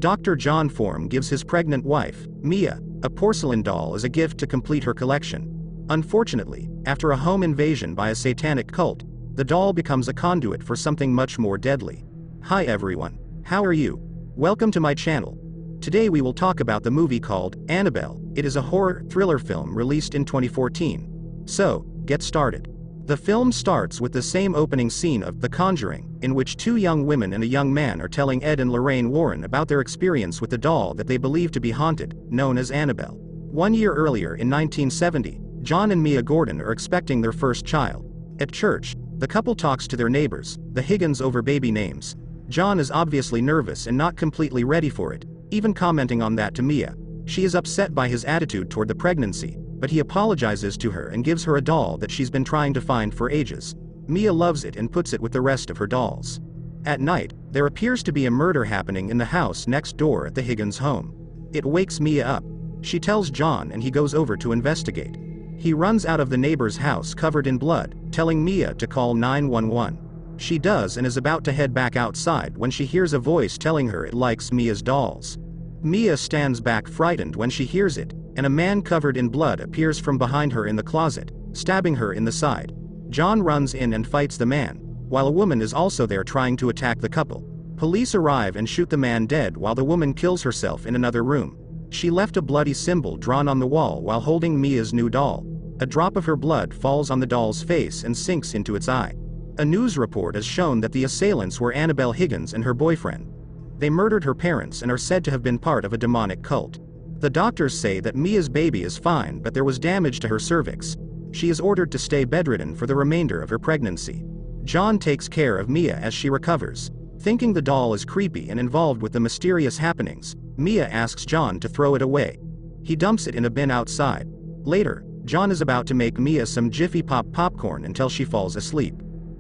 Dr. John Form gives his pregnant wife, Mia, a porcelain doll as a gift to complete her collection. Unfortunately, after a home invasion by a satanic cult, the doll becomes a conduit for something much more deadly. Hi everyone, how are you? Welcome to my channel. Today we will talk about the movie called Annabelle. It is a horror thriller film released in 2014. So, get started. The film starts with the same opening scene of The Conjuring, in which two young women and a young man are telling Ed and Lorraine Warren about their experience with the doll that they believe to be haunted, known as Annabelle. 1 year earlier in 1970, John and Mia Gordon are expecting their first child. At church, the couple talks to their neighbors, the Higgins, over baby names. John is obviously nervous and not completely ready for it, even commenting on that to Mia. She is upset by his attitude toward the pregnancy, but he apologizes to her and gives her a doll that she's been trying to find for ages. Mia loves it and puts it with the rest of her dolls. At night, there appears to be a murder happening in the house next door at the Higgins home. It wakes Mia up. She tells John and he goes over to investigate. He runs out of the neighbor's house covered in blood, telling Mia to call 911. She does and is about to head back outside when she hears a voice telling her it likes Mia's dolls. Mia stands back frightened when she hears it, and a man covered in blood appears from behind her in the closet, stabbing her in the side. John runs in and fights the man, while a woman is also there trying to attack the couple. Police arrive and shoot the man dead while the woman kills herself in another room. She left a bloody symbol drawn on the wall while holding Mia's new doll. A drop of her blood falls on the doll's face and sinks into its eye. A news report has shown that the assailants were Annabelle Higgins and her boyfriend. They murdered her parents and are said to have been part of a demonic cult. The doctors say that Mia's baby is fine, but there was damage to her cervix. She is ordered to stay bedridden for the remainder of her pregnancy. John takes care of Mia as she recovers. Thinking the doll is creepy and involved with the mysterious happenings, Mia asks John to throw it away. He dumps it in a bin outside. Later, John is about to make Mia some Jiffy Pop popcorn until she falls asleep.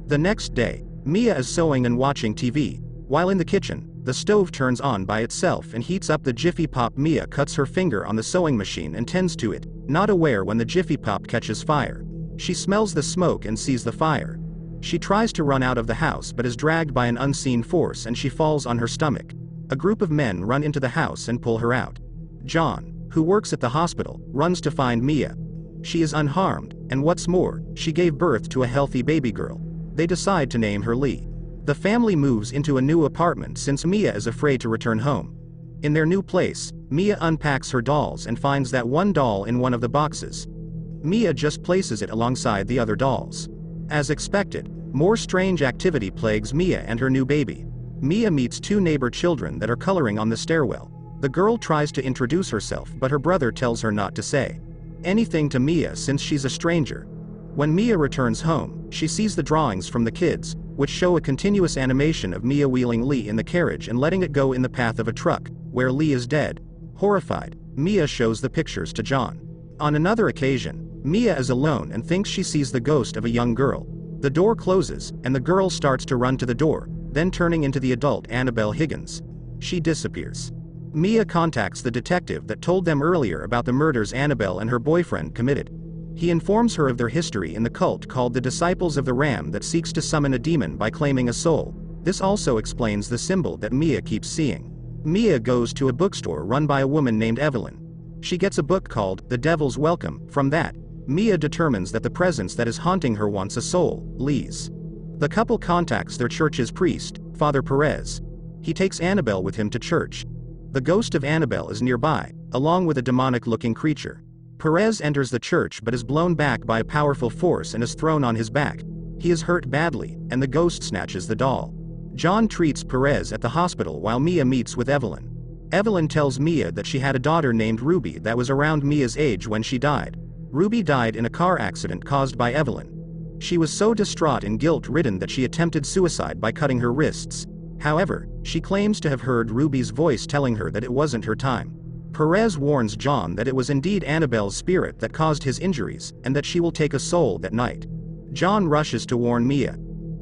The next day, Mia is sewing and watching TV. While in the kitchen, the stove turns on by itself and heats up the Jiffy Pop. Mia cuts her finger on the sewing machine and tends to it, not aware when the Jiffy Pop catches fire. She smells the smoke and sees the fire. She tries to run out of the house but is dragged by an unseen force and she falls on her stomach. A group of men run into the house and pull her out. John, who works at the hospital, runs to find Mia. She is unharmed, and what's more, she gave birth to a healthy baby girl. They decide to name her Lee. The family moves into a new apartment since Mia is afraid to return home. In their new place, Mia unpacks her dolls and finds that one doll in one of the boxes. Mia just places it alongside the other dolls. As expected, more strange activity plagues Mia and her new baby. Mia meets two neighbor children that are coloring on the stairwell. The girl tries to introduce herself but her brother tells her not to say anything to Mia since she's a stranger. When Mia returns home, she sees the drawings from the kids, which show a continuous animation of Mia wheeling Lee in the carriage and letting it go in the path of a truck, where Lee is dead. Horrified, Mia shows the pictures to John. On another occasion, Mia is alone and thinks she sees the ghost of a young girl. The door closes, and the girl starts to run to the door, then turning into the adult Annabelle Higgins. She disappears. Mia contacts the detective that told them earlier about the murders Annabelle and her boyfriend committed. He informs her of their history in the cult called the Disciples of the Ram that seeks to summon a demon by claiming a soul. This also explains the symbol that Mia keeps seeing. Mia goes to a bookstore run by a woman named Evelyn. She gets a book called The Devil's Welcome. From that, Mia determines that the presence that is haunting her wants a soul, Lee's. The couple contacts their church's priest, Father Perez. He takes Annabelle with him to church. The ghost of Annabelle is nearby, along with a demonic-looking creature. Perez enters the church but is blown back by a powerful force and is thrown on his back. He is hurt badly, and the ghost snatches the doll. John treats Perez at the hospital while Mia meets with Evelyn. Evelyn tells Mia that she had a daughter named Ruby that was around Mia's age when she died. Ruby died in a car accident caused by Evelyn. She was so distraught and guilt-ridden that she attempted suicide by cutting her wrists. However, she claims to have heard Ruby's voice telling her that it wasn't her time. Perez warns John that it was indeed Annabelle's spirit that caused his injuries, and that she will take a soul that night. John rushes to warn Mia.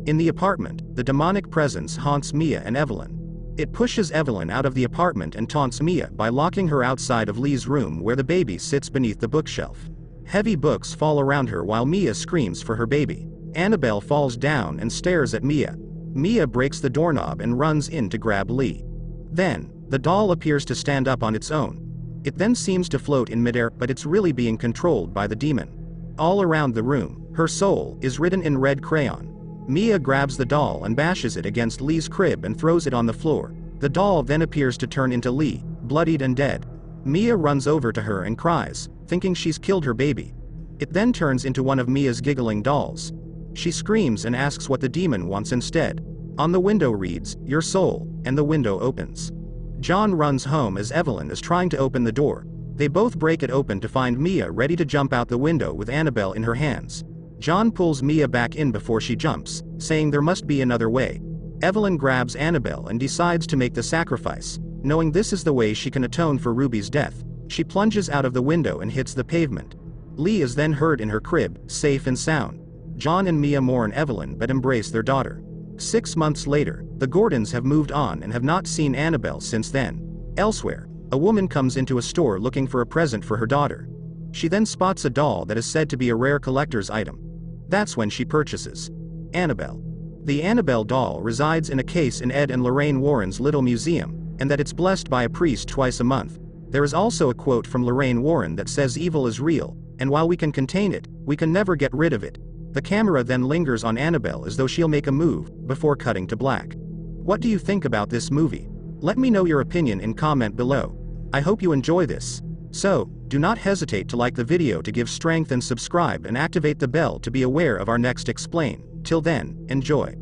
In the apartment, the demonic presence haunts Mia and Evelyn. It pushes Evelyn out of the apartment and taunts Mia by locking her outside of Lee's room where the baby sits beneath the bookshelf. Heavy books fall around her while Mia screams for her baby. Annabelle falls down and stares at Mia. Mia breaks the doorknob and runs in to grab Lee. Then, The doll appears to stand up on its own. It then seems to float in midair, but it's really being controlled by the demon. All around the room, her soul is written in red crayon. Mia grabs the doll and bashes it against Lee's crib and throws it on the floor. The doll then appears to turn into Lee, bloodied and dead. Mia runs over to her and cries, thinking she's killed her baby. It then turns into one of Mia's giggling dolls. She screams and asks what the demon wants instead. On the window reads, "Your soul," and the window opens. John runs home as Evelyn is trying to open the door. They both break it open to find Mia ready to jump out the window with Annabelle in her hands. John pulls Mia back in before she jumps, saying there must be another way. Evelyn grabs Annabelle and decides to make the sacrifice. Knowing this is the way she can atone for Ruby's death, she plunges out of the window and hits the pavement. Lee is then heard in her crib, safe and sound. John and Mia mourn Evelyn but embrace their daughter. 6 months later, the Gordons have moved on and have not seen Annabelle since then. Elsewhere, a woman comes into a store looking for a present for her daughter. She then spots a doll that is said to be a rare collector's item. That's when she purchases Annabelle. The Annabelle doll resides in a case in Ed and Lorraine Warren's Little Museum, and that it's blessed by a priest twice a month. There is also a quote from Lorraine Warren that says evil is real, and while we can contain it, we can never get rid of it. The camera then lingers on Annabelle as though she'll make a move, before cutting to black. What do you think about this movie? Let me know your opinion in comment below. I hope you enjoy this. So, do not hesitate to like the video to give strength and subscribe and activate the bell to be aware of our next explain. Till then, enjoy.